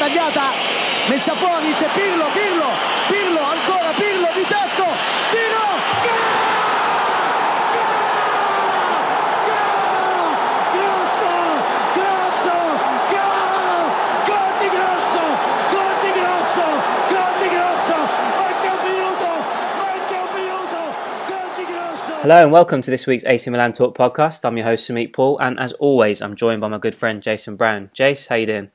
tagliata, messa fuori, c'è Pirlo, ancora Pirlo di tacco, tiro, gol! Hello and welcome to this week's AC Milan Talk podcast. I'm your host Sumit Paul, and as always I'm joined by my good friend Jason Brown. Jace, how you doing?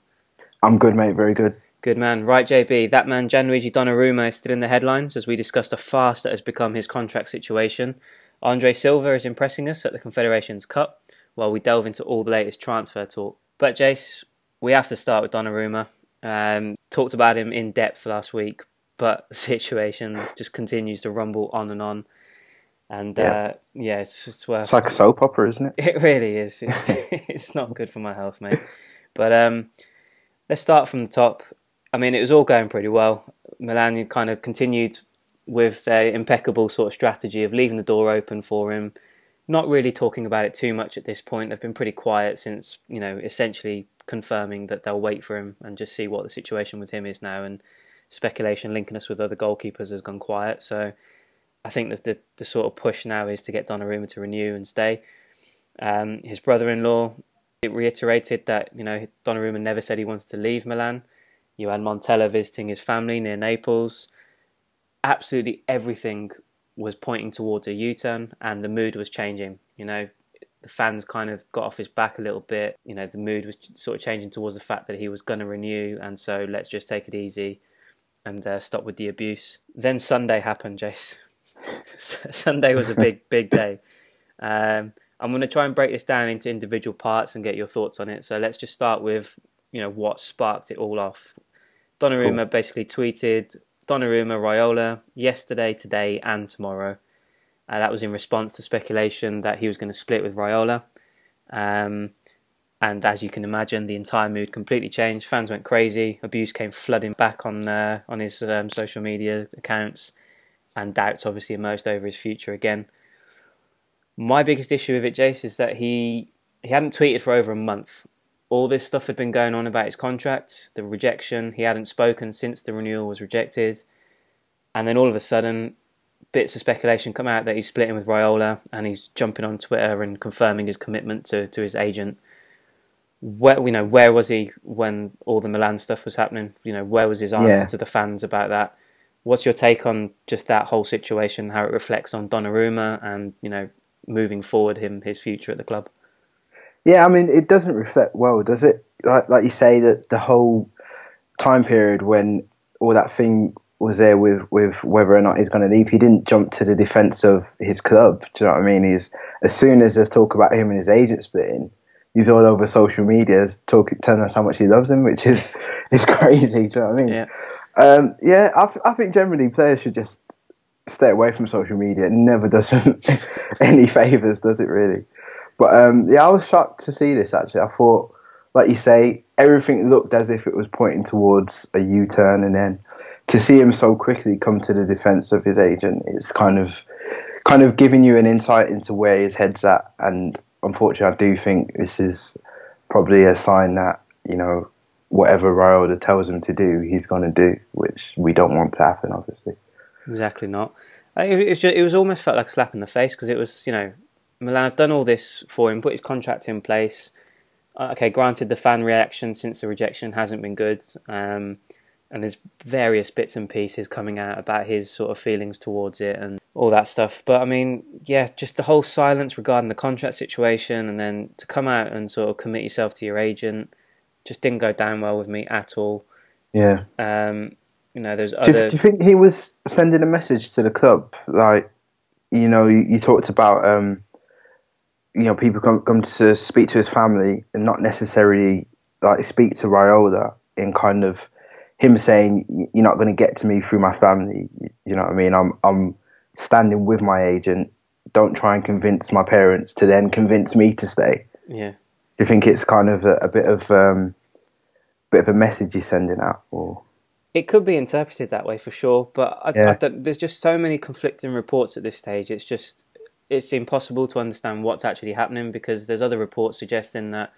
I'm good, mate, very good. Good man. Right, JB, that man Gianluigi Donnarumma is still in the headlines as we discussed a farce that has become his contract situation. Andre Silva is impressing us at the Confederations Cup while we delve into all the latest transfer talk. But Jace, we have to start with Donnarumma. Talked about him in depth last week, but the situation just continues to rumble on and on. And it's worth. It's like a soap opera, isn't it? It really is. It's not good for my health, mate. But let's start from the top. I mean, it was all going pretty well. Milan kind of continued with their impeccable sort of strategy of leaving the door open for him, not really talking about it too much at this point. They've been pretty quiet since, essentially confirming that they'll wait for him and just see what the situation with him is now. And speculation linking us with other goalkeepers has gone quiet. So I think that the sort of push now is to get Donnarumma to renew and stay. His brother-in-law reiterated that Donnarumma never said he wanted to leave Milan. You had Montella visiting his family near Naples. Absolutely everything was pointing towards a U-turn, and the mood was changing. The fans kind of got off his back a little bit. The mood was sort of changing towards the fact that he was going to renew, and so let's just take it easy and stop with the abuse. Then Sunday happened, Jace. Sunday was a big day. I'm going to try and break this down into individual parts and get your thoughts on it. So let's just start with what sparked it all off. Donnarumma basically tweeted, Donnarumma, Raiola, yesterday, today and tomorrow. That was in response to speculation that he was going to split with Raiola. And as you can imagine, the entire mood completely changed. Fans went crazy. Abuse came flooding back on his social media accounts. And doubts obviously emerged over his future again. My biggest issue with it, Jace, is that he hadn't tweeted for over a month. All this stuff had been going on about his contract, the rejection. He hadn't spoken since the renewal was rejected. And then all of a sudden, bits of speculation come out that he's splitting with Raiola and he's jumping on Twitter and confirming his commitment to his agent. Where was he when all the Milan stuff was happening? Where was his answer to the fans about that? What's your take on just that whole situation, how it reflects on Donnarumma and, moving forward his future at the club? Yeah, I mean, it doesn't reflect well, does it? Like you say, that the whole time period when all that thing was there with whether or not he's going to leave, he didn't jump to the defence of his club. Do you know what I mean? As soon as there's talk about him and his agent splitting, he's all over social media telling us how much he loves him, which is crazy. Do you know what I mean? Yeah. I think generally players should just stay away from social media. It never does any favours, does it really? But I was shocked to see this actually. I thought, like you say, everything looked as if it was pointing towards a U-turn, and then to see him so quickly come to the defence of his agent, it's kind of giving you an insight into where his head's at. And unfortunately, I do think this is probably a sign that, whatever Raiola tells him to do, he's going to do, which we don't want to happen, obviously. Exactly not. It was almost felt like a slap in the face because it was, Milan have done all this for him, put his contract in place. Okay, granted, the fan reaction since the rejection hasn't been good, and there's various bits and pieces coming out about his sort of feelings towards it and all that stuff. But I mean, just the whole silence regarding the contract situation, and then to come out and sort of commit yourself to your agent, just didn't go down well with me at all. Yeah. There's other. Do you think he was sending a message to the club? Like, you talked about, people come to speak to his family and not necessarily like speak to Raiola in kind of him saying, you're not going to get to me through my family. You know what I mean? I'm standing with my agent. Don't try and convince my parents to then convince me to stay. Yeah. Do you think it's kind of a bit of a message he's sending out? Or it could be interpreted that way for sure, but there's just so many conflicting reports at this stage. It's impossible to understand what's actually happening because there's other reports suggesting that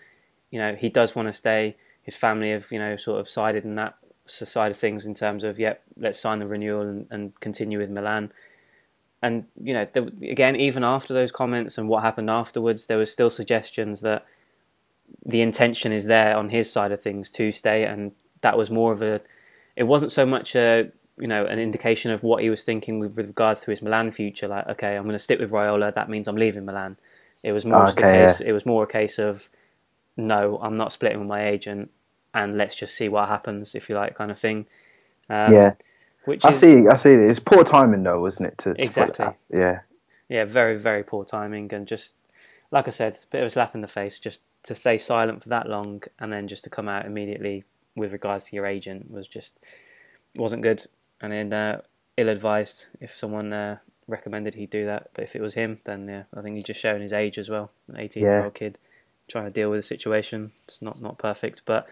he does want to stay. his family have, sort of sided in that side of things in terms of, yep, let's sign the renewal and continue with Milan. And, again, even after those comments and what happened afterwards, there was still suggestions that the intention is there on his side of things to stay. And that was more of it wasn't so much an indication of what he was thinking with regards to his Milan future. Like, okay, I'm going to stick with Raiola. That means I'm leaving Milan. It was more It was more a case of, no, I'm not splitting with my agent, and let's just see what happens, if you like, kind of thing. I see. It's poor timing, though, wasn't it? Exactly. Yeah, very, very poor timing, and just like I said, a bit of a slap in the face. Just to stay silent for that long, and then just to come out immediately with regards to your agent wasn't good, and then ill-advised. If someone recommended he do that, but if it was him, then I think he's just showing his age as well. An 18-year-old kid trying to deal with the situation. It's not perfect, but.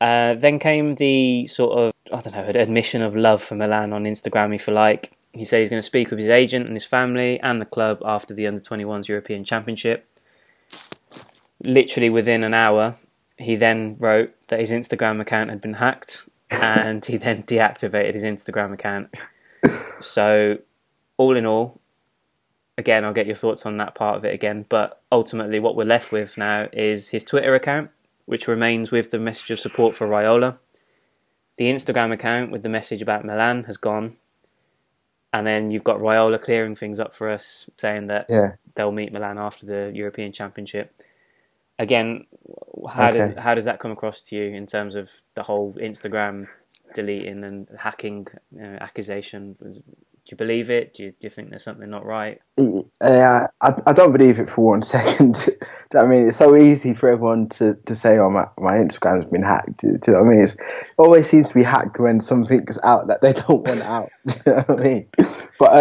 Then came the sort of, admission of love for Milan on Instagram, if you like. He said he's going to speak with his agent and his family and the club after the Under-21s European Championship. Literally within an hour, he then wrote that his Instagram account had been hacked, and he then deactivated his Instagram account. So, all in all, again, I'll get your thoughts on that part of it again, but ultimately what we're left with now is his Twitter account, which remains with the message of support for Raiola. The Instagram account with the message about Milan has gone. And then you've got Raiola clearing things up for us, saying that they'll meet Milan after the European Championship. Again, how does that come across to you in terms of the whole Instagram deleting and hacking accusation? Do you believe it? Do you think there's something not right? Yeah, I don't believe it for 1 second. I mean, it's so easy for everyone to say, "Oh, my Instagram's been hacked." Do you know what I mean? It always seems to be hacked when something's out that they don't want out. Do you know what I mean? But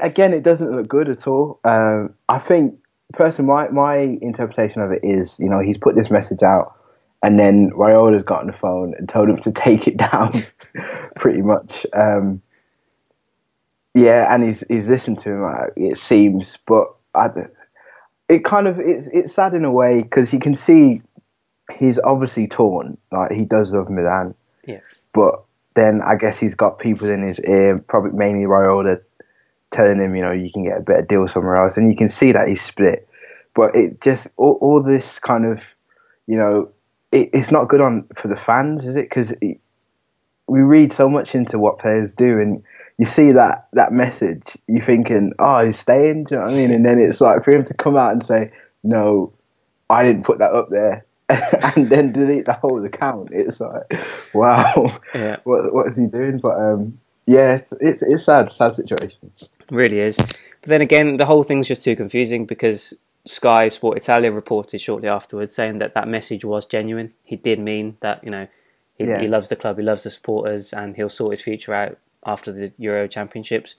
again, it doesn't look good at all. I think, personally, my interpretation of it is, he's put this message out, and then Raiola's got on the phone and told him to take it down, pretty much. And he's listened to him, it seems, but it's sad in a way, because you can see he's obviously torn. Like, he does love Milan, but then I guess he's got people in his ear, probably mainly Raiola, telling him, you can get a better deal somewhere else, and you can see that he's split. But it just all this kind of, it's not good for the fans, is it? Because we read so much into what players do, and you see that message, you're thinking, oh, he's staying, do you know what I mean? And then it's like, for him to come out and say, no, I didn't put that up there, and then delete the whole account. It's like, wow, what is he doing? But it's sad situation. It really is. But then again, the whole thing's just too confusing, because Sky Sport Italia reported shortly afterwards saying that message was genuine. He did mean that, he loves the club, he loves the supporters, and he'll sort his future out after the Euro Championships.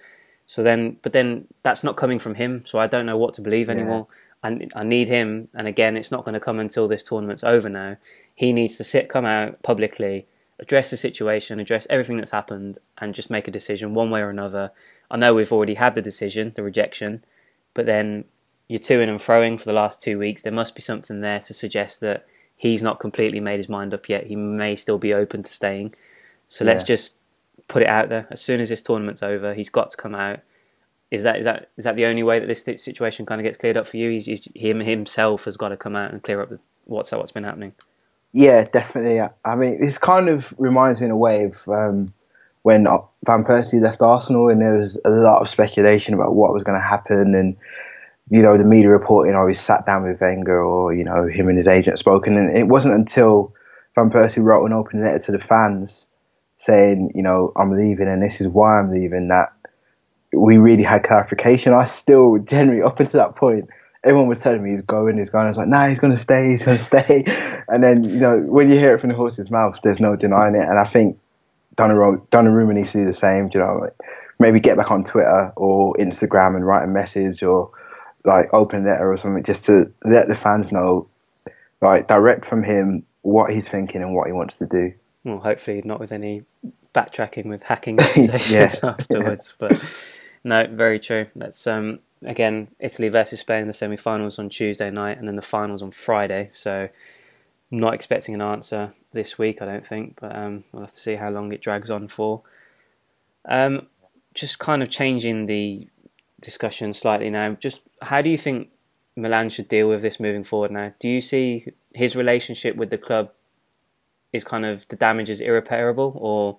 But then that's not coming from him, so I don't know what to believe anymore. I need him, and again, it's not going to come until this tournament's over now. He needs to come out publicly, address the situation, address everything that's happened, and just make a decision one way or another. I know we've already had the decision, the rejection, but then you're to-ing and fro-ing for the last 2 weeks. There must be something there to suggest that he's not completely made his mind up yet. He may still be open to staying. So let's just put it out there. As soon as this tournament's over, he's got to come out. Is that the only way that this situation kind of gets cleared up for you? Him himself has got to come out and clear up what's been happening. Yeah, definitely. I mean, this kind of reminds me in a way of when Van Persie left Arsenal, and there was a lot of speculation about what was going to happen, and the media reporting, he sat down with Wenger, or him and his agent spoken, and it wasn't until Van Persie wrote an open letter to the fans saying, I'm leaving and this is why I'm leaving, that we really had clarification. I still, generally, up until that point, everyone was telling me he's going. I was like, nah, he's going to stay. And then, when you hear it from the horse's mouth, there's no denying it. And I think Donnarumma needs to do the same, maybe get back on Twitter or Instagram and write a message, or like open letter or something, just to let the fans know, like, direct from him what he's thinking and what he wants to do. Well, hopefully not with any backtracking with hacking accusations afterwards. But no, very true. That's again, Italy versus Spain in the semi-finals on Tuesday night, and then the finals on Friday. So not expecting an answer this week, I don't think, but we'll have to see how long it drags on for. Just kind of changing the discussion slightly now, just how do you think Milan should deal with this moving forward now? Do you see his relationship with the club is kind of, the damage is irreparable, or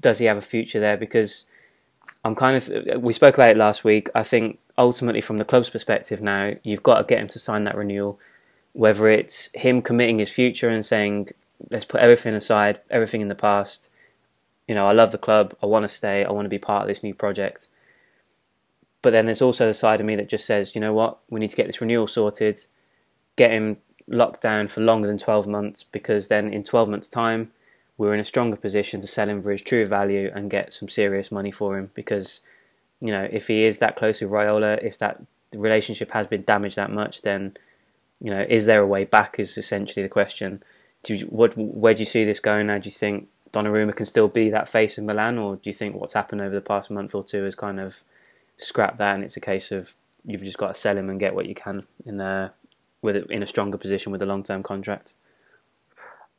does he have a future there? Because we spoke about it last week. I think ultimately from the club's perspective now, you've got to get him to sign that renewal, whether it's him committing his future and saying, let's put everything aside, everything in the past. I love the club, I want to stay, I want to be part of this new project. But then there's also the side of me that just says, you know what, we need to get this renewal sorted, get him locked down for longer than 12 months, because then in 12 months' time, we're in a stronger position to sell him for his true value and get some serious money for him. Because, if he is that close with Raiola, if that relationship has been damaged that much, then, is there a way back is essentially the question. Where do you see this going now? Do you think Donnarumma can still be that face of Milan, or do you think what's happened over the past month or two has kind of scrapped that, and it's a case of you've just got to sell him and get what you can in a stronger position with a long-term contract?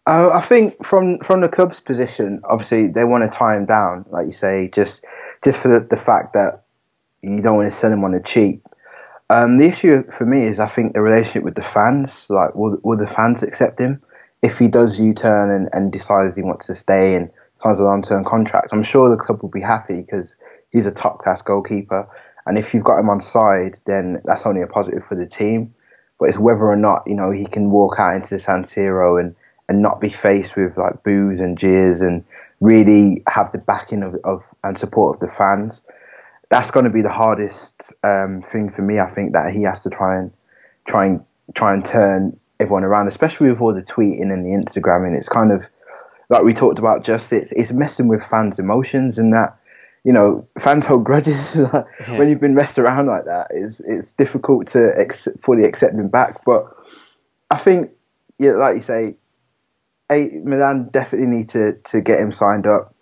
I think from the club's position, obviously they want to tie him down, like you say, just for the fact that you don't want to sell him on the cheap. The issue for me is, I think, the relationship with the fans. Like, will the fans accept him if he does U-turn and decides he wants to stay and signs a long-term contract? I'm sure the club will be happy because he's a top-class goalkeeper, and if you've got him on side, then that's only a positive for the team. But it's whether or not he can walk out into the San Siro and not be faced with like boos and jeers and really have the backing of and support of the fans. That's going to be the hardest thing for me. I think that he has to try and turn everyone around, especially with all the tweeting and the Instagramming. It's kind of like we talked about. It's messing with fans' emotions, and that fans hold grudges. When you've been messed around like that, it's difficult to fully accept him back. But I think, like you say, Milan definitely need to get him signed up.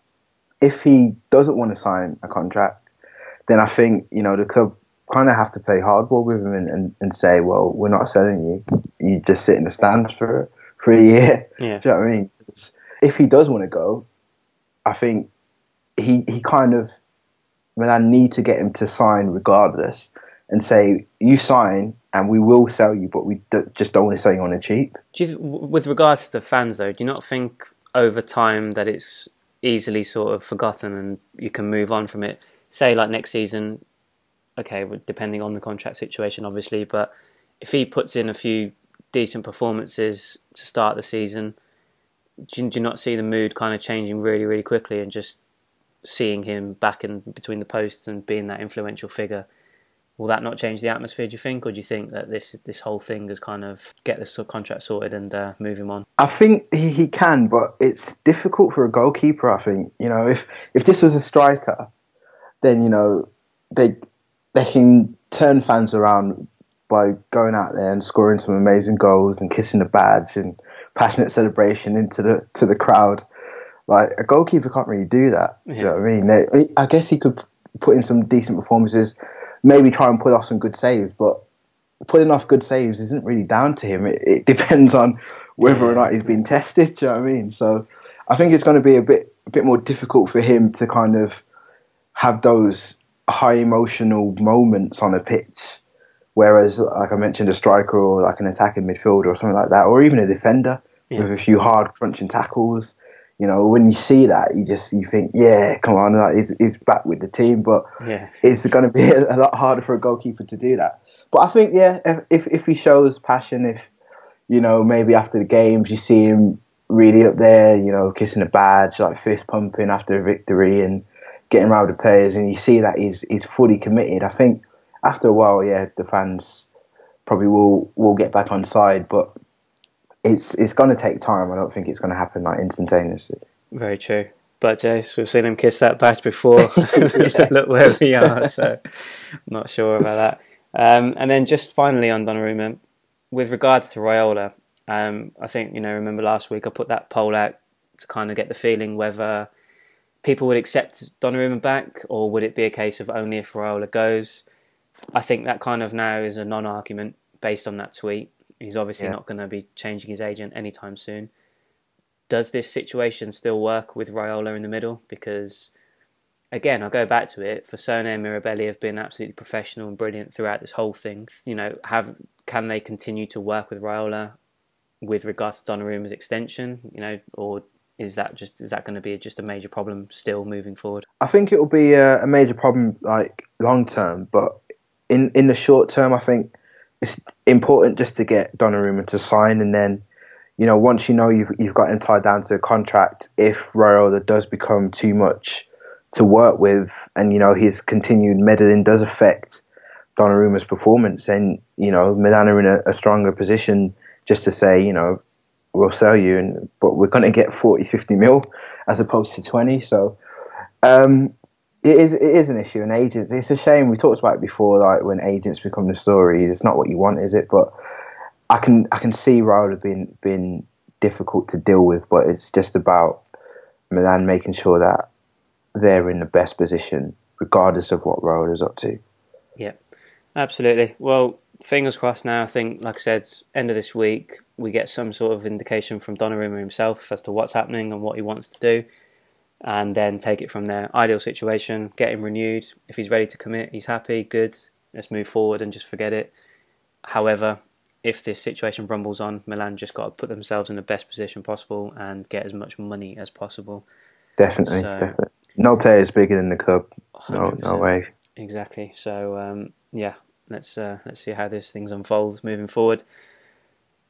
If he doesn't want to sign a contract, then I think the club kind of have to play hardball with him and say, well, we're not selling you. You just sit in the stands for a year. Yeah. Do you know what I mean? If he does want to go, I think he kind of, Milan need to get him to sign regardless and say, you sign and we will sell you, but we just don't want to sell you on the cheap. With regards to the fans, though, do you not think over time that it's easily sort of forgotten and you can move on from it? Say, like next season, okay, depending on the contract situation, obviously, but if he puts in a few decent performances to start the season, do you not see the mood kind of changing really, really quickly, and just seeing him back in between the posts and being that influential figure? Will that not change the atmosphere, do you think? Or do you think that this whole thing is kind of get this contract sorted and move him on? I think he can, but it's difficult for a goalkeeper, I think. If this was a striker, then, they can turn fans around by going out there and scoring some amazing goals and kissing the badge and passionate celebration to the crowd. Like, a goalkeeper can't really do that. Yeah. Do you know what I mean? I guess he could put in some decent performances, maybe try and pull off some good saves, but pulling off good saves isn't really down to him. It depends on whether or not he's been tested. Do you know what I mean? So I think it's going to be a bit more difficult for him to kind of have those high emotional moments on a pitch, whereas, like I mentioned, a striker or like an attacking midfielder or something like that, or even a defender with a few hard crunching tackles. When you see that, you think, yeah, come on, like, he's back with the team. But it's going to be a lot harder for a goalkeeper to do that. But I think, if he shows passion, if maybe after the games you see him really up there, kissing a badge, like fist pumping after a victory and getting around the players, and you see that he's fully committed, I think after a while, the fans probably will get back on side. But it's going to take time. I don't think it's going to happen like instantaneously. Very true. But Jace, we've seen him kiss that badge before. Look where we are. So I'm not sure about that. And then just finally on Donnarumma, with regards to Raiola, I think, remember last week I put that poll out to kind of get the feeling whether people would accept Donnarumma back, or would it be a case of only if Raiola goes. I think that kind of now is a non-argument based on that tweet. He's obviously not going to be changing his agent anytime soon. Does this situation still work with Raiola in the middle? Because, again, I'll go back to it. Fasone and Mirabelli have been absolutely professional and brilliant throughout this whole thing. Can they continue to work with Raiola with regards to Donnarumma's extension? Or is that going to be just a major problem still moving forward? I think it will be a major problem, like long term, but in the short term, I think it's important just to get Donnarumma to sign, and then once you've got him tied down to a contract, if Raiola does become too much to work with, and his continued meddling does affect Donnarumma's performance, then Milan are in a stronger position just to say we'll sell you, but we're going to get 40-50 mil as opposed to 20. So it is an issue, and agents. It's a shame. We talked about it before, like when agents become the story. It's not what you want, is it? But I can see Raiola being difficult to deal with, but it's just about Milan making sure that they're in the best position, regardless of what Raiola is up to. Yeah, absolutely. Well, fingers crossed now. I think, like I said, end of this week, we get some sort of indication from Donnarumma himself as to what's happening and what he wants to do, and then take it from there. Ideal situation, get him renewed. If he's ready to commit, he's happy, good. Let's move forward and just forget it. However, if this situation rumbles on, Milan just got to put themselves in the best position possible and get as much money as possible. Definitely. No player is bigger than the club. No way. Exactly. So let's see how this thing unfolds moving forward.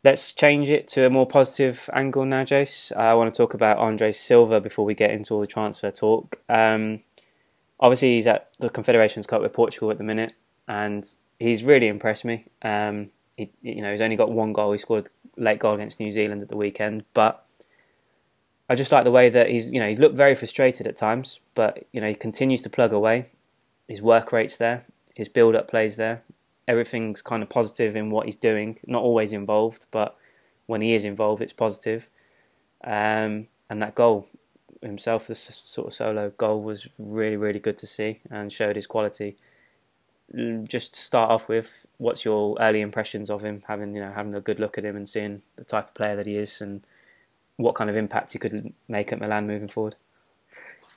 Let's change it to a more positive angle now, Jace. I want to talk about Andre Silva before we get into all the transfer talk. Obviously, he's at the Confederations Cup with Portugal at the minute, and he's really impressed me. He's only got one goal. He scored a late goal against New Zealand at the weekend, but I just like the way that he's looked very frustrated at times, but he continues to plug away. His work rate's there, his build-up play's there. Everything's kind of positive in what he's doing. Not always involved, but when he is involved, it's positive. And that goal himself, this sort of solo goal, was really, really good to see and showed his quality. Just to start off with, what's your early impressions of him? Having a good look at him and seeing the type of player that he is, and what kind of impact he could make at Milan moving forward.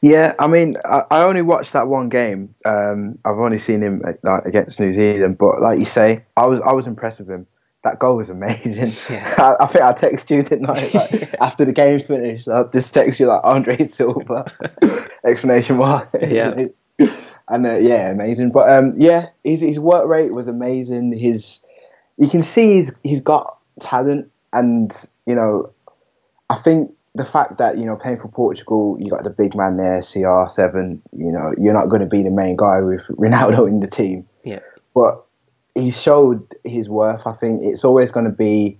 Yeah, I mean, I only watched that one game. I've only seen him against New Zealand, but like you say, I was impressed with him. That goal was amazing. Yeah. I think I texted you that night, after the game finished. I just texted you Andre Silva, ! Yeah. And amazing. But his work rate was amazing. You can see he's got talent, and I think the fact that playing for Portugal, you got the big man there, CR7. You're not going to be the main guy with Ronaldo in the team. Yeah. But he showed his worth. I think it's always going to be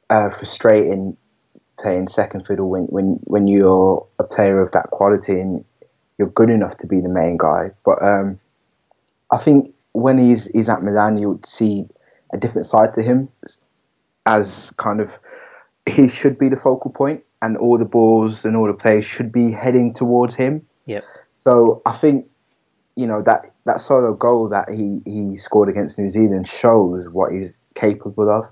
frustrating playing second fiddle when you're a player of that quality and you're good enough to be the main guy. But I think when he's at Milan, you'll see a different side to him, as kind of he should be the focal point, and all the balls and all the plays should be heading towards him. Yep. So I think that solo goal that he scored against New Zealand shows what he's capable of.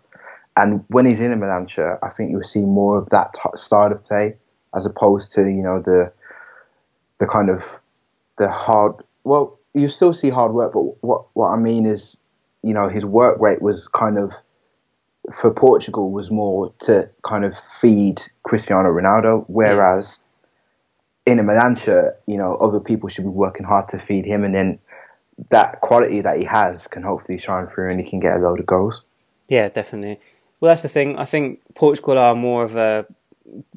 And when he's in a Milan shirt, I think you'll see more of that style of play, as opposed to the kind of the hard. Well, you still see hard work, but what I mean is, his work rate was kind of, for Portugal, was more to kind of feed Cristiano Ronaldo, whereas in a Milan shirt, other people should be working hard to feed him, and then that quality that he has can hopefully shine through, and he can get a load of goals. Yeah, definitely. Well, that's the thing. I think Portugal are more of a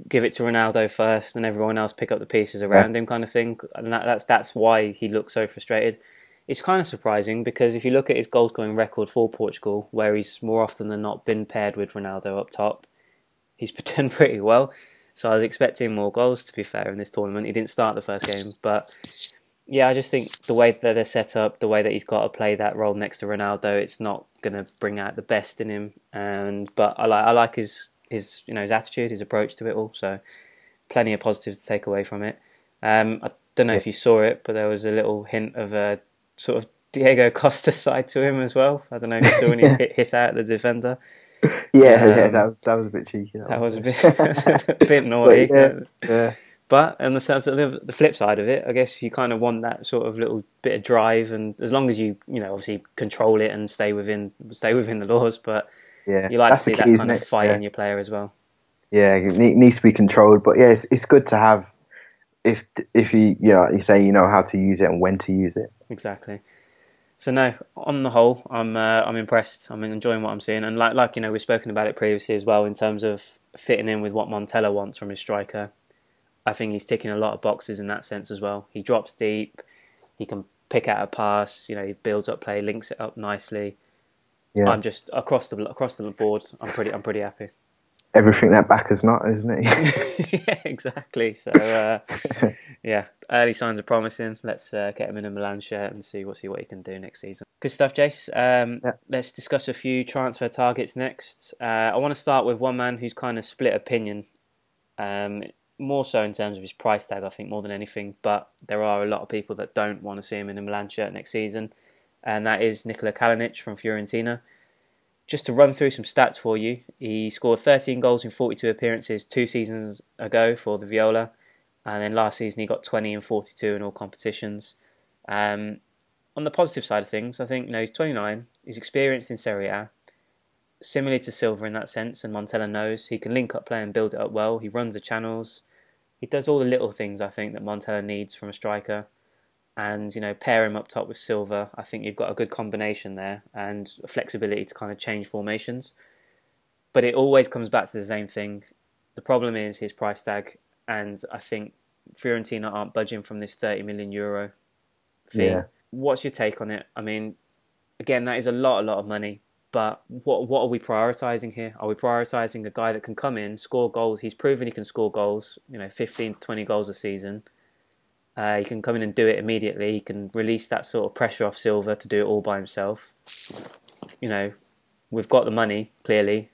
give it to Ronaldo first, and everyone else pick up the pieces around him kind of thing, and that's why he looks so frustrated. It's kind of surprising, because if you look at his goal scoring record for Portugal, where he's more often than not been paired with Ronaldo up top, he's done pretty well. So I was expecting more goals, to be fair, in this tournament. He didn't start the first game, but I just think the way that they're set up, the way that he's got to play that role next to Ronaldo, it's not going to bring out the best in him. But I like his attitude, his approach to it all. So plenty of positives to take away from it. I don't know if you saw it, but there was a little hint of a sort of Diego Costa side to him as well. I don't know if you saw when he hit out the defender. Yeah, that was a bit cheeky. That was a bit a bit naughty. But yeah. But on the sense of the flip side of it, I guess you kind of want that sort of little bit of drive, and as long as you obviously control it and stay within the laws, but you like to see that kind of fight in your player as well. Yeah, it needs to be controlled, but yeah, it's good to have if you say you know how to use it and when to use it. Exactly. So no, on the whole, I'm impressed. I'm enjoying what I'm seeing, and like we've spoken about it previously as well in terms of fitting in with what Montella wants from his striker. I think he's ticking a lot of boxes in that sense as well. He drops deep, he can pick out a pass. He builds up play, links it up nicely. Yeah. I'm just across the board. I'm pretty happy. Everything that backer's not, isn't it? Yeah, exactly. So yeah, early signs are promising. Let's get him in a Milan shirt and see what he can do next season. Good stuff, Jace. Let's discuss a few transfer targets next. I want to start with one man who's kind of split opinion. More so in terms of his price tag, I think, more than anything. But there are a lot of people that don't want to see him in a Milan shirt next season, and that is Nikola Kalinic from Fiorentina. Just to run through some stats for you, he scored 13 goals in 42 appearances 2 seasons ago for the Viola, and then last season he got 20 and 42 in all competitions. On the positive side of things, I think he's 29, he's experienced in Serie A, similar to Silva in that sense, and Montella knows he can link up play and build it up well. He runs the channels. He does all the little things, I think, that Montella needs from a striker. And, pair him up top with Silva. I think you've got a good combination there and flexibility to kind of change formations. But it always comes back to the same thing. The problem is his price tag. And I think Fiorentina aren't budging from this €30 million fee. Yeah. What's your take on it? I mean, again, that is a lot of money. But what are we prioritising here? Are we prioritising a guy that can come in, score goals? He's proven he can score goals, 15 to 20 goals a season. He can come in and do it immediately. He can release that sort of pressure off Silva to do it all by himself. We've got the money, clearly.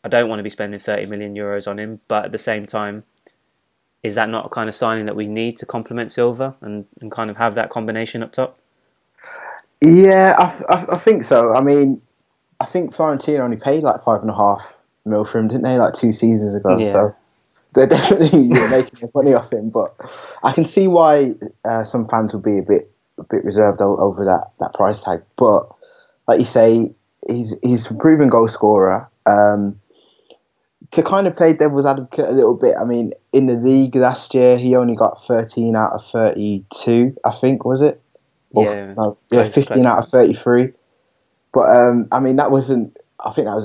I don't want to be spending €30 million on him, but at the same time, is that not a kind of signing that we need to complement Silva and kind of have that combination up top? Yeah, I think so. I mean, I think Fiorentina only paid like $5.5 million for him, didn't they? Like 2 seasons ago. Yeah. So they're definitely making money off him. But I can see why some fans will be a bit reserved over that price tag. But like you say, he's a proven goal scorer. To kind of play devil's advocate a little bit, I mean, in the league last year, he only got 13 out of 32, I think, was it? Yeah. 15 out of 33. But, I mean, I think that was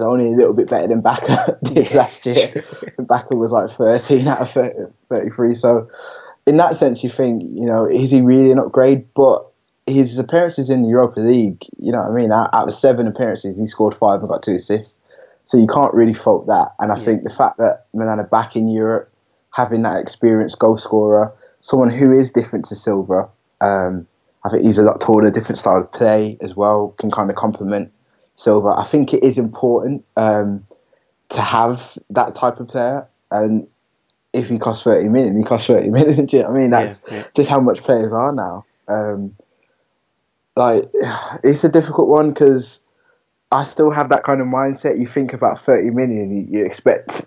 only a little bit better than Bacca did last year. Bacca was like 13 out of 33. So, in that sense, you think, is he really an upgrade? But his appearances in the Europa League, you know what I mean? Out of 7 appearances, he scored 5 and got 2 assists. So you can't really fault that. And I think the fact that Milan are back in Europe, having that experienced goal scorer, someone who is different to Silva, I think he's a lot taller, different style of play as well, can kind of complement Silva. I think it is important to have that type of player. And if he costs 30 million, he costs 30 million. Do you know what I mean? That's just how much players are now. It's a difficult one because I still have that kind of mindset. You think about 30 million, you expect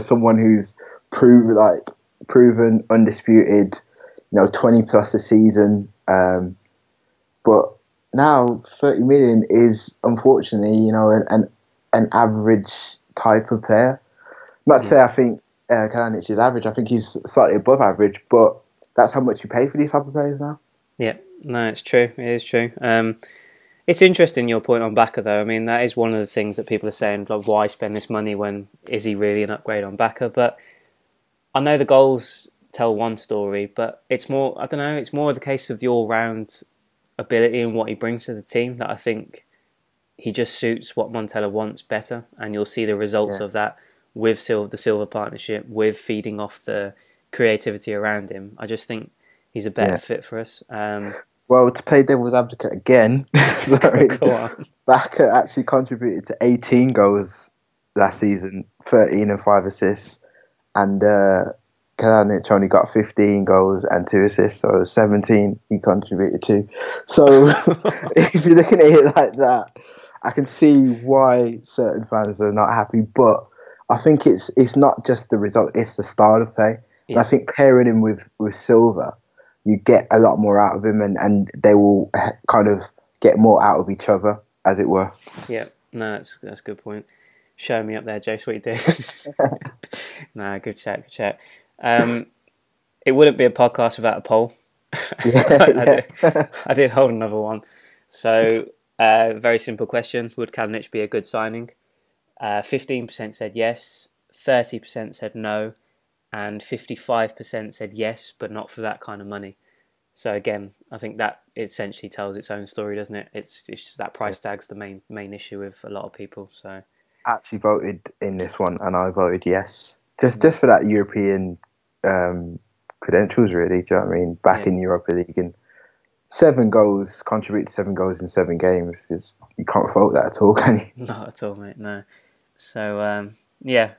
someone who's proven, undisputed, 20 plus a season. But now 30 million is unfortunately, an average type of player. Not to say I think Kalinic is average. I think he's slightly above average, but that's how much you pay for these type of players now. Yeah, no, it's true. It is true. It's interesting your point on Bacca though. I mean, that is one of the things that people are saying, like, why spend this money when is he really an upgrade on Bacca? But I know the goals tell one story, but it's more, I don't know, it's more the case of the all-round ability and what he brings to the team that I think he just suits what Montella wants better, and you'll see the results of that with the Silva partnership, with feeding off the creativity around him. I just think he's a better fit for us. Well, to play devil's advocate again, Bacca actually contributed to 18 goals last season, 13 and 5 assists, and Kalinic only got 15 goals and 2 assists, so 17 he contributed to. So if you're looking at it like that, I can see why certain fans are not happy, but I think it's not just the result; it's the style of play. And I think pairing him with Silva, you get a lot more out of him, and they will kind of get more out of each other, as it were. Yeah, no, that's a good point. Show me up there, Jace, what you did. Nah, good chat. It wouldn't be a podcast without a poll. I did hold another one. So, very simple question. Would Kalinic be a good signing? 15% said yes, 30% said no, and 55% said yes, but not for that kind of money. So again, I think that essentially tells its own story, doesn't it? It's just that price tag's the main issue with a lot of people. So I actually voted in this one, and I voted yes, just for that European credentials, really. Do you know what I mean? Back in Europa League, and 7 goals, contribute to 7 goals in 7 games. You can't fault that at all, can you? Not at all, mate. No. So yeah,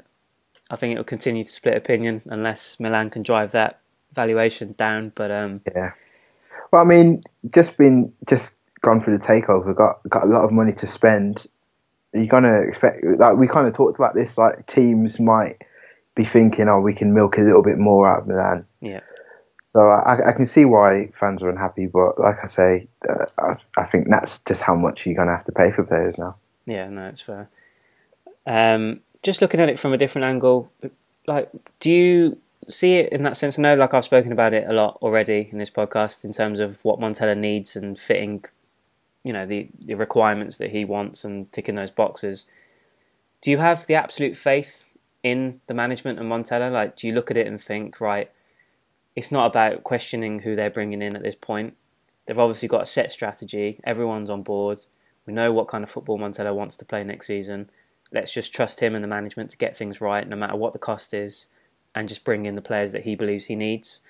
I think it will continue to split opinion unless Milan can drive that valuation down. But yeah. Well, I mean, just gone through the takeover, got a lot of money to spend. You're gonna expect, like we kind of talked about this, like teams might be thinking, oh, we can milk a little bit more out of Milan. Yeah. So I can see why fans are unhappy, but like I say, I think that's just how much you're gonna have to pay for players now. Yeah, no, it's fair. Just looking at it from a different angle, like, do you see it in that sense? I know, like, I've spoken about it a lot already in this podcast in terms of what Montella needs and fitting, the requirements that he wants and ticking those boxes. Do you have the absolute faith in the management and Montella? Like, do you look at it and think, right, it's not about questioning who they're bringing in at this point. They've obviously got a set strategy. Everyone's on board. We know what kind of football Montella wants to play next season. Let's just trust him and the management to get things right, no matter what the cost is, and just bring in the players that he believes he needs.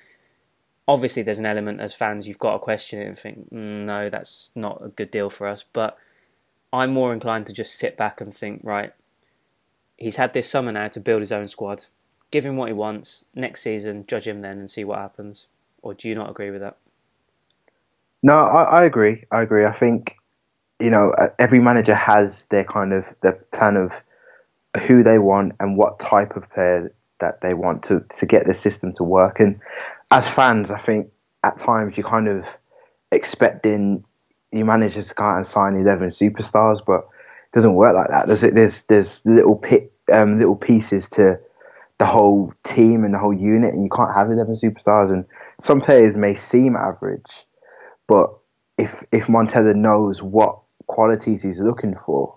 Obviously, there's an element as fans you've got to question it and think, no, that's not a good deal for us. But I'm more inclined to just sit back and think, right, he's had this summer now to build his own squad. Give him what he wants. Next season, judge him then and see what happens. Or do you not agree with that? No, I agree. I think, every manager has their plan of who they want and what type of player that they want to get the system to work. And as fans, I think at times you're kind of expecting your managers to go out and sign 11 superstars, but it doesn't work like that. There's little pieces to the whole team and the whole unit, and you can't have 11 superstars. And some players may seem average, but if Montella knows what qualities he's looking for,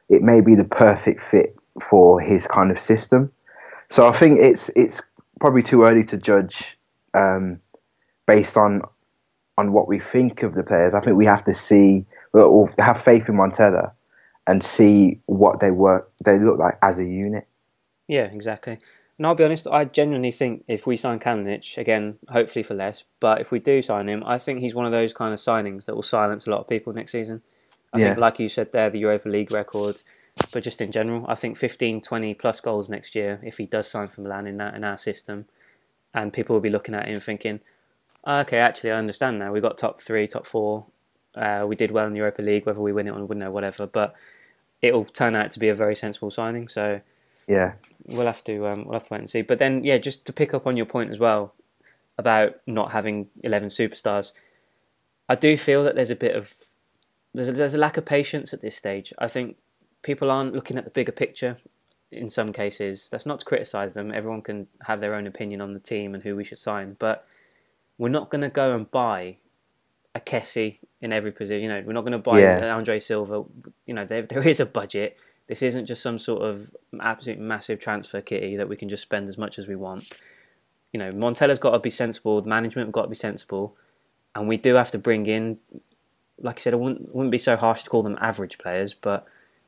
it may be the perfect fit for his kind of system. So I think it's probably too early to judge based on what we think of the players. I think we have to see, or have faith in Montella and see what they look like as a unit. Yeah, exactly. And I'll be honest, I genuinely think if we sign Kalinic, again, hopefully for less, but if we do sign him, I think he's one of those kind of signings that will silence a lot of people next season. I think, like you said there, the Europa League record, but just in general, I think 15, 20 plus goals next year, if he does sign for Milan in our system, and people will be looking at him thinking, okay, actually, I understand now. We got top 3, top 4. We did well in the Europa League, whether we win it or win it, whatever, but it'll turn out to be a very sensible signing. So yeah, we'll have to wait and see. But then, yeah, just to pick up on your point as well about not having 11 superstars, I do feel that there's a lack of patience at this stage. I think people aren't looking at the bigger picture in some cases. That's not to criticise them. Everyone can have their own opinion on the team and who we should sign. But we're not going to go and buy a Kessie in every position. We're not going to buy Andre Silva. There is a budget. This isn't just some sort of absolute massive transfer kitty that we can just spend as much as we want. Montella's got to be sensible. The management have got to be sensible. And we do have to bring in, like I said, I wouldn't be so harsh to call them average players, but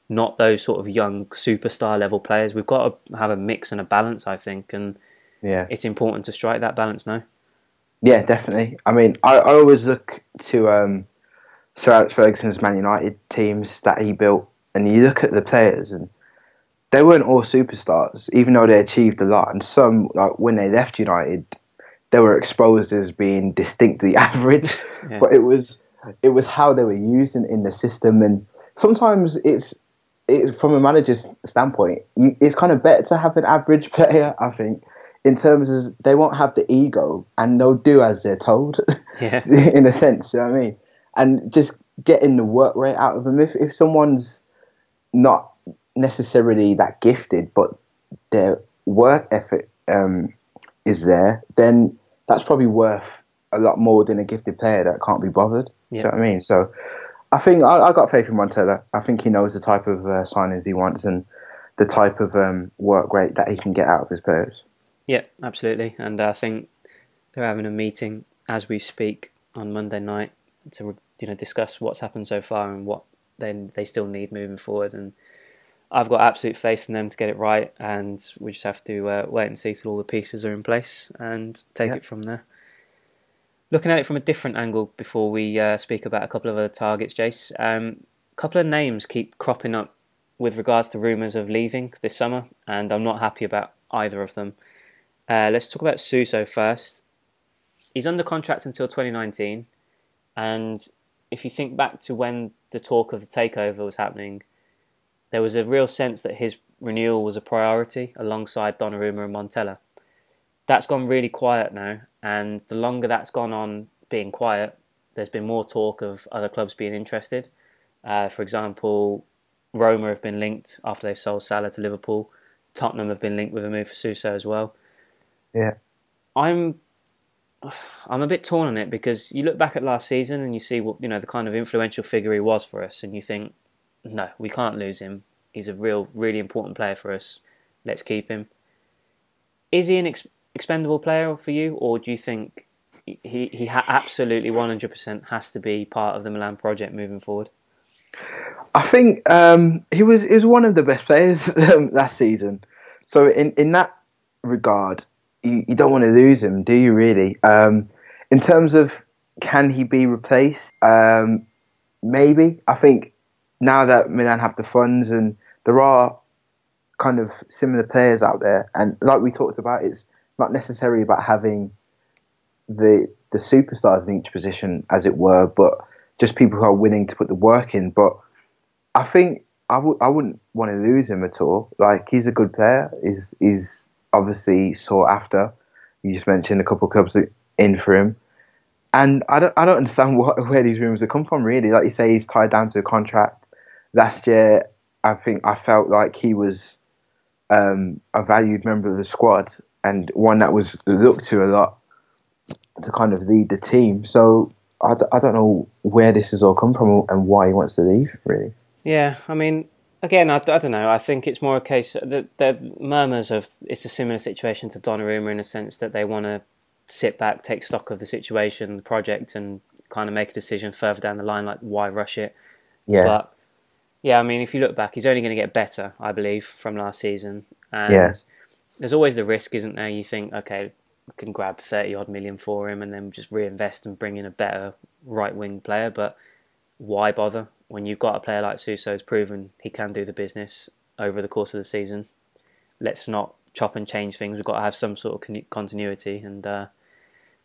not those sort of young superstar level players. We've got to have a mix and a balance, I think, and it's important to strike that balance now. Yeah, definitely. I mean, I always look to Sir Alex Ferguson's Man United teams that he built, and you look at the players, and they weren't all superstars, even though they achieved a lot. And some, like when they left United, they were exposed as being distinctly average. But it was how they were used in the system, and sometimes it's from a manager's standpoint, it's kind of better to have an average player, I think, in terms of they won't have the ego and they'll do as they're told, Yeah. in a sense, you know what I mean? And just getting the work rate out of them. If someone's not necessarily that gifted, but their work effort is there, then that's probably worth a lot more than a gifted player that can't be bothered. Yeah. You know what I mean? So I think I got faith in Montella. I think he knows the type of signings he wants and the type of work rate that he can get out of his players. Yeah, absolutely. And I think they're having a meeting as we speak on Monday night to discuss what's happened so far and what they still need moving forward. And I've got absolute faith in them to get it right, and we just have to wait and see till all the pieces are in place and take it from there. Looking at it from a different angle before we speak about a couple of other targets, Jace, a couple of names keep cropping up with regards to rumours of leaving this summer, and I'm not happy about either of them. Let's talk about Suso first. He's under contract until 2019, and if you think back to when the talk of the takeover was happening, there was a real sense that his renewal was a priority alongside Donnarumma and Montella. That's gone really quiet now, and the longer that's gone on being quiet, there's been more talk of other clubs being interested. For example, Roma have been linked after they sold Salah to Liverpool. Tottenham have been linked with a move for Suso as well. Yeah, I'm a bit torn on it because you look back at last season and you see what the kind of influential figure he was for us, and you think, no, we can't lose him. He's a really important player for us. Let's keep him. Is he an expendable player for you, or do you think he absolutely 100% has to be part of the Milan project moving forward? I think he was one of the best players last season. So in that regard, you don't want to lose him, do you really? In terms of can he be replaced? Maybe. I think now that Milan have the funds and there are kind of similar players out there, and like we talked about, it's not necessarily about having the superstars in each position, as it were, but just people who are willing to put the work in. But I think I wouldn't want to lose him at all. Like, he's a good player. He's obviously sought after. You just mentioned a couple of clubs in for him, and I don't understand where these rumours have come from. Really, like you say, he's tied down to a contract. Last year, I felt like he was a valued member of the squad and one that was looked to a lot to kind of lead the team. So I don't know where this has all come from and why he wants to leave, really. Yeah, I mean, again, I don't know. I think it's more a case that the murmurs of it's a similar situation to Donnarumma in a sense that they want to sit back, take stock of the situation, the project, and kind of make a decision further down the line, like why rush it. Yeah. But yeah, I mean, if you look back, he's only going to get better, I believe, from last season. And there's always the risk, isn't there? You think, okay, we can grab 30-odd million for him and then just reinvest and bring in a better right-wing player. But why bother when you've got a player like Suso who's proven he can do the business over the course of the season? Let's not chop and change things. We've got to have some sort of continuity, and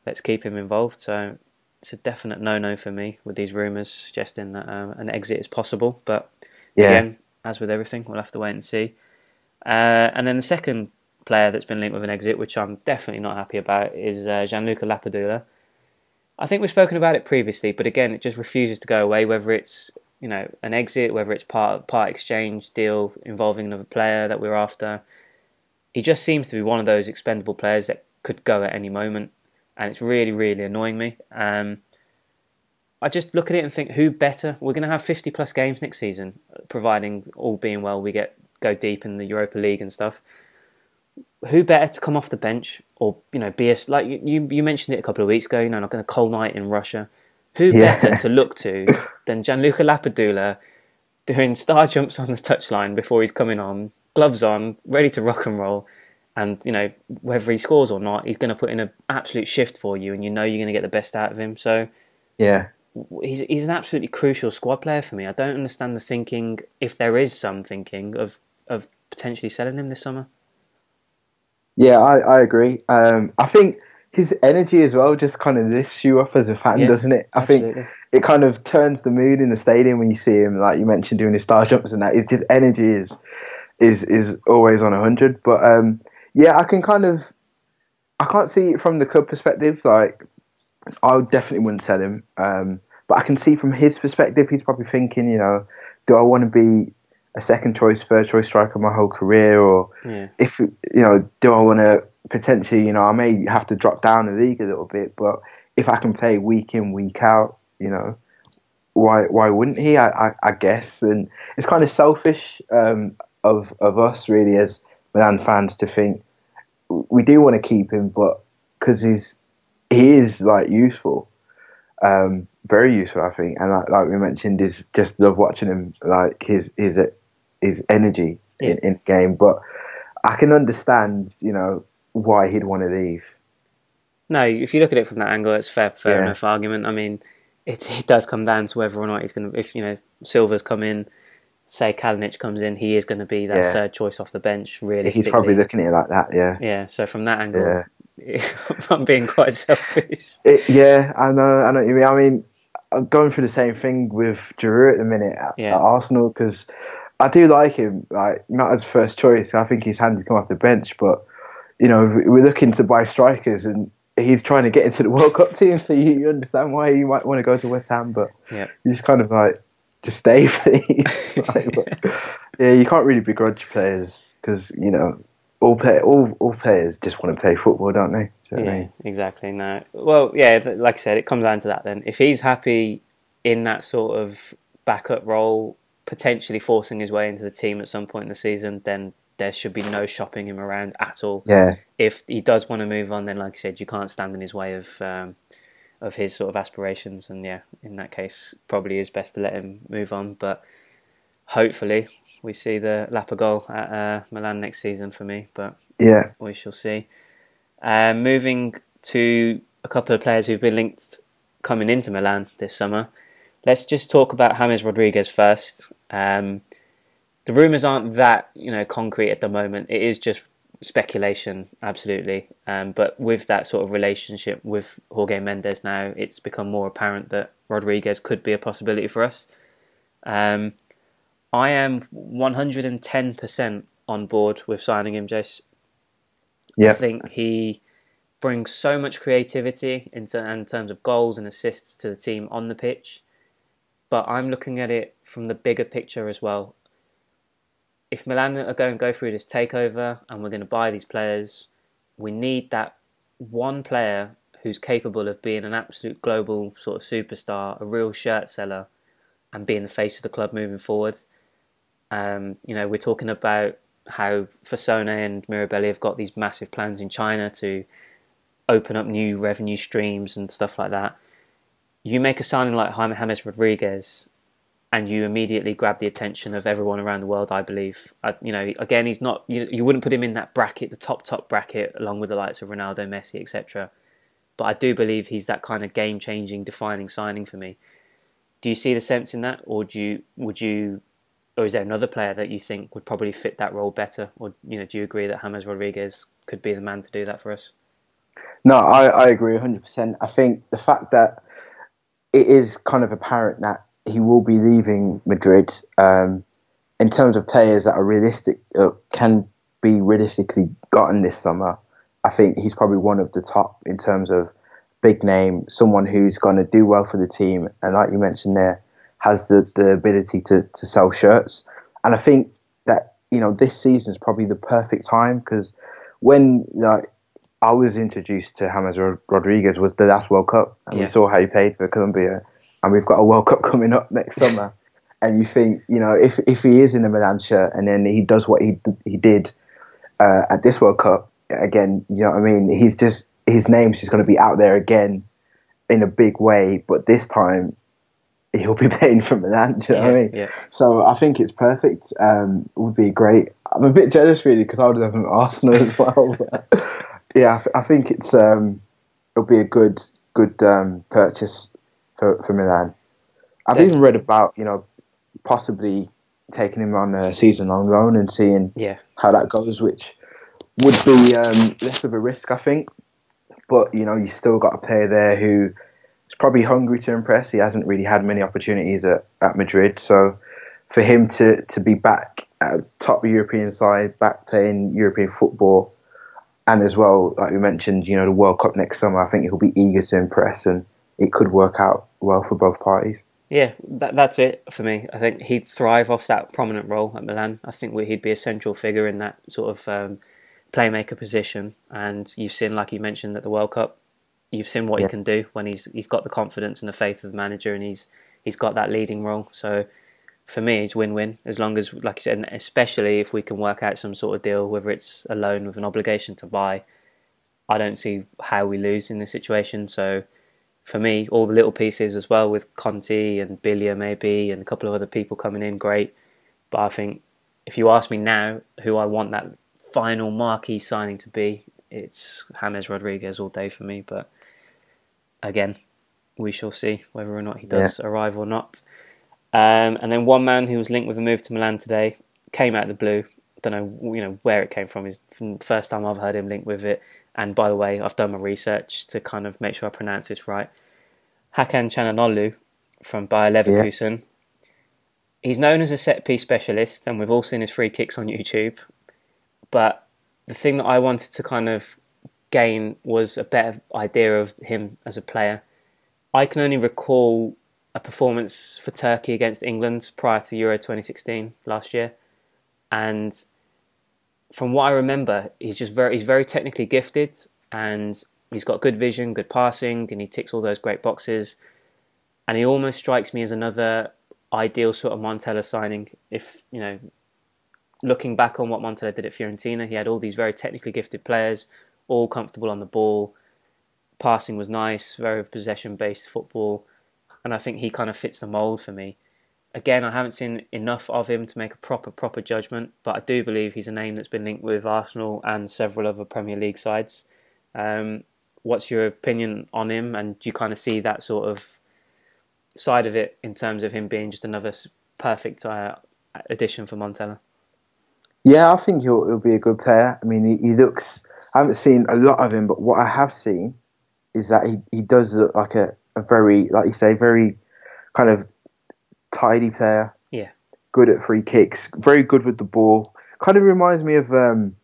let's keep him involved. So it's a definite no-no for me with these rumours suggesting that an exit is possible. But again, as with everything, we'll have to wait and see. And then the second player that's been linked with an exit, which I'm definitely not happy about, is Gianluca Lapadula. I think we've spoken about it previously, but again, it just refuses to go away, whether it's an exit, whether it's part exchange deal involving another player that we're after. He just seems to be one of those expendable players that could go at any moment, and it's really, really annoying me. I just look at it and think, who better? We're going to have 50-plus games next season, providing all being well we go deep in the Europa League and stuff. Who better to come off the bench or be a, like you mentioned it a couple of weeks ago, like a cold night in Russia. Who better to look to than Gianluca Lapadula doing star jumps on the touchline before he's coming on, gloves on, ready to rock and roll, and whether he scores or not, he's going to put in an absolute shift for you, and you're going to get the best out of him. So he's an absolutely crucial squad player for me. I don't understand the thinking, if there is some thinking of potentially selling him this summer. Yeah, I agree. I think his energy as well just kind of lifts you up as a fan, doesn't it? I absolutely. think it kind of turns the mood in the stadium when you see him, like you mentioned, doing his star jumps and that. It's just energy is always on 100. But yeah, I can't see it from the club perspective. Like, I definitely wouldn't sell him. But I can see from his perspective, he's probably thinking, do I want to be a second choice, third choice striker my whole career, or if do I want to potentially, I may have to drop down the league a little bit, but if I can play week in, week out, why wouldn't he? I guess, and it's kind of selfish of us really as Milan fans to think we do want to keep him, but because he is like useful, very useful, I think, and like we mentioned, is just love watching him, like his energy in the game. But I can understand, why he'd want to leave. No, if you look at it from that angle, it's fair enough argument. I mean, it does come down to whether or not he's going to. If Silva's come in, say Kalinic comes in, he is going to be that third choice off the bench. Realistically, he's probably looking at it like that. Yeah. Yeah. So from that angle, I'm being quite selfish. I know what you mean. I mean, I'm going through the same thing with Giroud at the minute at Arsenal, because I do like him, like not as first choice. I think he's handy to come off the bench, but we're looking to buy strikers, and he's trying to get into the World Cup team, so you understand why you might want to go to West Ham, but you just kind of like just stay, please. You can't really begrudge players because all players just want to play football, don't they? Exactly. No, well, like I said, it comes down to that. Then, if he's happy in that sort of backup role, potentially forcing his way into the team at some point in the season, then there should be no shopping him around at all. Yeah. If he does want to move on, then like I said, you can't stand in his way of his sort of aspirations, and in that case, probably is best to let him move on. But hopefully, we see the Lapa goal at Milan next season for me. But we shall see. Moving to a couple of players who've been linked coming into Milan this summer. Let's just talk about James Rodriguez first. The rumours aren't that concrete at the moment. It is just speculation, absolutely. But with that sort of relationship with Jorge Mendes now, it's become more apparent that Rodriguez could be a possibility for us. I am 110% on board with signing him, Jace. I think he brings so much creativity in terms of goals and assists to the team on the pitch. But I'm looking at it from the bigger picture as well. If Milan are going to go through this takeover and we're going to buy these players, we need that one player who's capable of being an absolute global sort of superstar, a real shirt seller, and being the face of the club moving forward. We're talking about how Fasone and Mirabelli have got these massive plans in China to open up new revenue streams and stuff like that. You make a signing like James Rodriguez, and you immediately grab the attention of everyone around the world, I believe. Again, he's not. You wouldn't put him in that bracket, the top bracket, along with the likes of Ronaldo, Messi, etc. But I do believe he's that kind of game-changing, defining signing for me. Do you see the sense in that, or or is there another player that you think would probably fit that role better? Or do you agree that James Rodriguez could be the man to do that for us? No, I agree 100%. I think the fact that it is kind of apparent that he will be leaving Madrid, in terms of players that are realistic, can be realistically gotten this summer, I think he's probably one of the top in terms of big name, someone who's going to do well for the team, and like you mentioned there, has the ability to sell shirts. And I think that this season is probably the perfect time, because when I was introduced to James Rodriguez was the last World Cup, and we saw how he played for Colombia, and we've got a World Cup coming up next summer. And you think, if he is in the Milan shirt and then he does what he did at this World Cup again, you know what I mean? His name's just going to be out there again in a big way, but this time he'll be playing for Milan. Do you know what I mean? Yeah. So I think it's perfect. Would be great. I'm a bit jealous really, because I would have him at Arsenal as well. But I think it'll be a good purchase for Milan. I've even read about possibly taking him on a season-long loan and seeing how that goes, which would be less of a risk, I think. But you still got a player there who He's probably hungry to impress. He hasn't really had many opportunities at Madrid. So for him to be back at a top European side, back playing European football, and as well, like we mentioned, the World Cup next summer, I think he'll be eager to impress, and it could work out well for both parties. Yeah, that's it for me. I think he'd thrive off that prominent role at Milan. I think he'd be a central figure in that sort of playmaker position. And you've seen, like you mentioned, at the World Cup, you've seen what he can do when he's got the confidence and the faith of the manager, and he's got that leading role. So for me, it's win-win, as long as, like you said, and especially if we can work out some sort of deal, whether it's a loan with an obligation to buy. I don't see how we lose in this situation. So for me, all the little pieces as well, with Conte and Bilia maybe and a couple of other people coming in, great. But I think if you ask me now who I want that final marquee signing to be, it's James Rodriguez all day for me. But again, we shall see whether or not he does arrive or not. And then one man who was linked with a move to Milan today came out of the blue. Don't know, where it came from. It's the first time I've heard him linked with it. And by the way, I've done my research to kind of make sure I pronounce this right. Hakan Çalhanoğlu from Bayer Leverkusen. Yeah. He's known as a set-piece specialist, and we've all seen his free kicks on YouTube. But the thing that I wanted to kind of gain was a better idea of him as a player. I can only recall a performance for Turkey against England prior to Euro 2016 last year. And from what I remember, he's very technically gifted, and he's got good vision, good passing, and he ticks all those great boxes. And he almost strikes me as another ideal sort of Montella signing. If, looking back on what Montella did at Fiorentina, he had all these very technically gifted players, all comfortable on the ball. Passing was nice, very possession-based football. And I think he kind of fits the mould for me. Again, I haven't seen enough of him to make a proper judgment, but I do believe he's a name that's been linked with Arsenal and several other Premier League sides. What's your opinion on him? And do you kind of see that sort of side of it in terms of him being just another perfect addition for Montella? Yeah, I think he'll be a good player. I mean, he looks... I haven't seen a lot of him, but what I have seen is that he does look like a very, like you say, very kind of tidy player. Yeah. Good at free kicks. Very good with the ball. Kind of reminds me of, and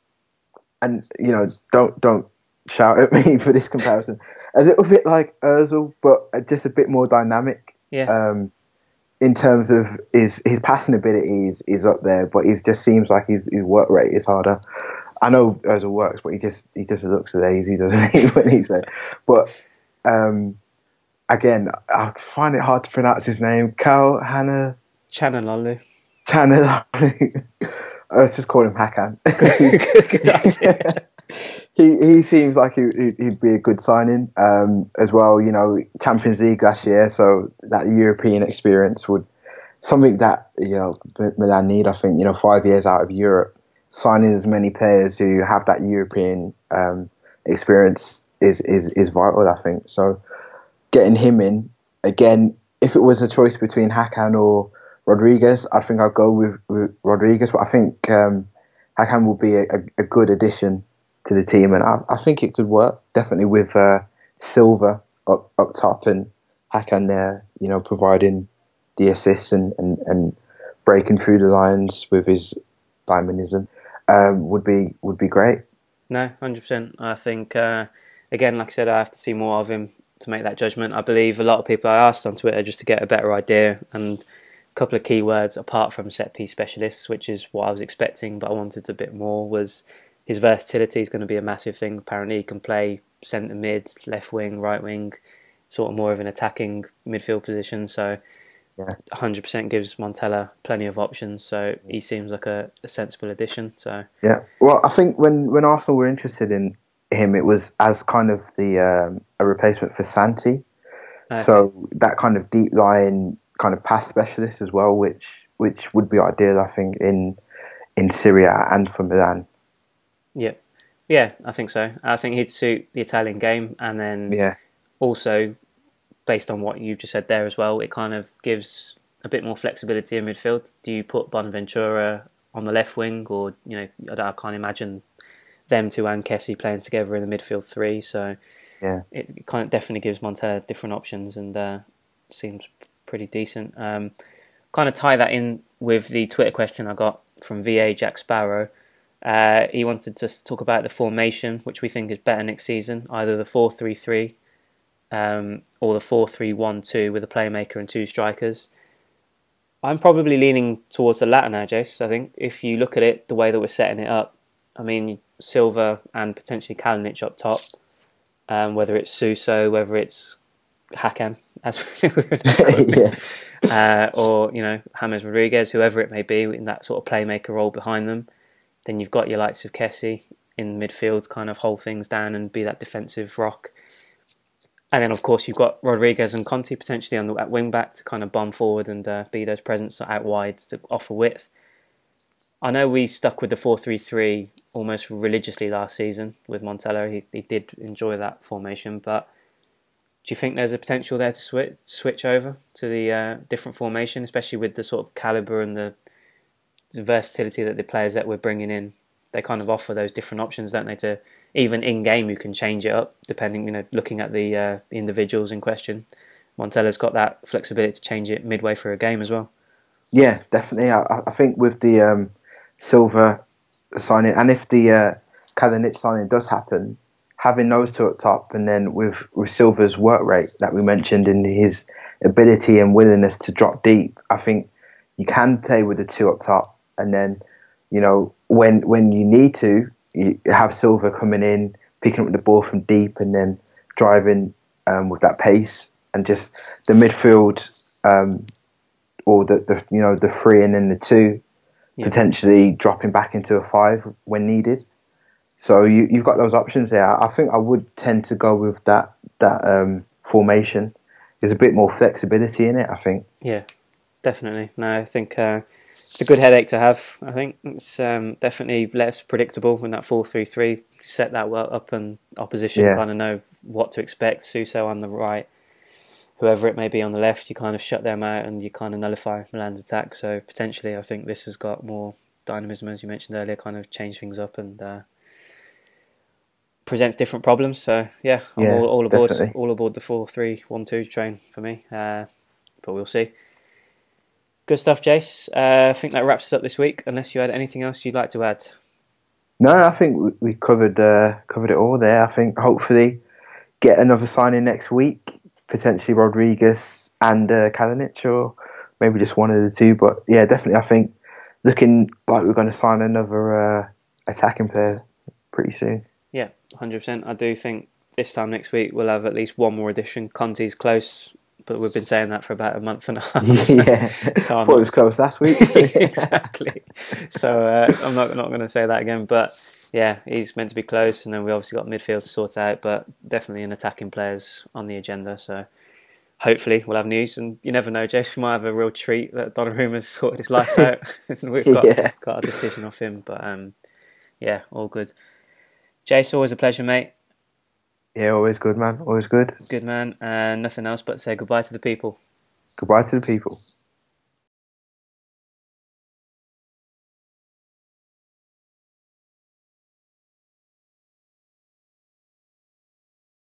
don't shout at me for this comparison. A little bit like Ozil, but just a bit more dynamic. Yeah. In terms of his passing ability is up there, but he just seems like his work rate is harder. I know Ozil works, but he just looks lazy, doesn't he, when he's there? But again, I find it hard to pronounce his name. Çalhanoğlu. Let's just call him Hakan. Good idea. He seems like he'd be a good signing as well. Champions League last year, so that European experience would something that Milan need. I think 5 years out of Europe, signing as many players who have that European experience is vital. I think so. Getting him in again, if it was a choice between Hakan or Rodriguez, I think I'd go with Rodriguez. But I think Hakan will be a good addition to the team, and I think it could work definitely with Silva up top and Hakan there, providing the assists and breaking through the lines with his dynamism would be great. No, 100%. I think again, like I said, I have to see more of him to make that judgment. I believe a lot of people I asked on Twitter just to get a better idea, and a couple of keywords apart from set-piece specialists, which is what I was expecting, but I wanted a bit more, was his versatility is going to be a massive thing. Apparently he can play centre mid, left wing, right wing, sort of more of an attacking midfield position. So 100% gives Montella plenty of options. So he seems like a sensible addition. So yeah, well, I think when Arsenal were interested in him, it was as kind of a replacement for Santi. Okay. So that kind of deep line kind of pass specialist as well, which would be ideal, I think, in Serie A and for Milan. Yeah, I think so. I think he'd suit the Italian game, and then also, based on what you've just said there as well, it kind of gives a bit more flexibility in midfield. Do you put Bonaventura on the left wing, or I can't imagine them two and Kessie playing together in the midfield three. So Yeah. it kind of definitely gives Montella different options and seems pretty decent. Kind of tie that in with the Twitter question I got from VA Jack Sparrow. He wanted to talk about the formation, which we think is better next season, either the 4-3-3 or the 4-3-1-2 with a playmaker and two strikers. I'm probably leaning towards the latter now, Jace. I think if you look at it, the way that we're setting it up, I mean, Silva and potentially Kalinic up top, whether it's Suso, whether it's Hakan, as we would Yeah. or, James Rodriguez, whoever it may be, in that sort of playmaker role behind them. Then you've got your likes of Kessie in midfield to kind of hold things down and be that defensive rock. And then, of course, you've got Rodriguez and Conte potentially at wing-back to kind of bomb forward and be those presence out wide to offer width. I know we stuck with the 4-3-3 almost religiously last season with Montella. He did enjoy that formation, but do you think there's a potential there to switch over to the different formation, especially with the sort of calibre and the versatility that the players that we're bringing in? They kind of offer those different options, don't they? To even in game, you can change it up depending, looking at the individuals in question. Montella's got that flexibility to change it midway through a game as well. Yeah, definitely. I think with the Silva signing, and if the Kalinic signing does happen, having those two up top, and then with Silva's work rate that we mentioned and his ability and willingness to drop deep, I think you can play with the two up top, and then when you need to, you have Silva coming in, picking up the ball from deep, and then driving with that pace, and just the midfield or the three and then the two, potentially dropping back into a five when needed. So you've got those options there. I think I would tend to go with that formation. There's a bit more flexibility in it, I think. Yeah, definitely. No, I think it's a good headache to have. I think it's definitely less predictable when that 4-3-3 set that well up and opposition kind of know what to expect. Suso on the right, whoever it may be on the left, you kind of shut them out and you kind of nullify Milan's attack. So potentially, I think this has got more dynamism, as you mentioned earlier, kind of change things up and presents different problems. So yeah, I'm all aboard. Definitely. All aboard the 4-3-1-2 train for me. But we'll see. Good stuff, Jace. I think that wraps us up this week. Unless you had anything else you'd like to add. No, I think we covered it all there. I think hopefully get another signing next week. Potentially Rodriguez and Kalinic, or maybe just one of the two. But yeah, definitely, I think looking like we're going to sign another attacking player pretty soon. Yeah, 100%. I do think this time next week we'll have at least one more addition. Conte's close, but we've been saying that for about a month and a half. Yeah, so thought it was close last week. Exactly. So I'm not going to say that again, but yeah, he's meant to be close, and then we obviously got midfield to sort out, but definitely an attacking players on the agenda. So hopefully we'll have news, and you never know, Jace, we might have a real treat that Donnarumma's sorted his life out. We've got a decision off him, but yeah, all good. Jace, always a pleasure, mate. Yeah, always good, man. Always good. Good man, and nothing else but to say goodbye to the people. Goodbye to the people.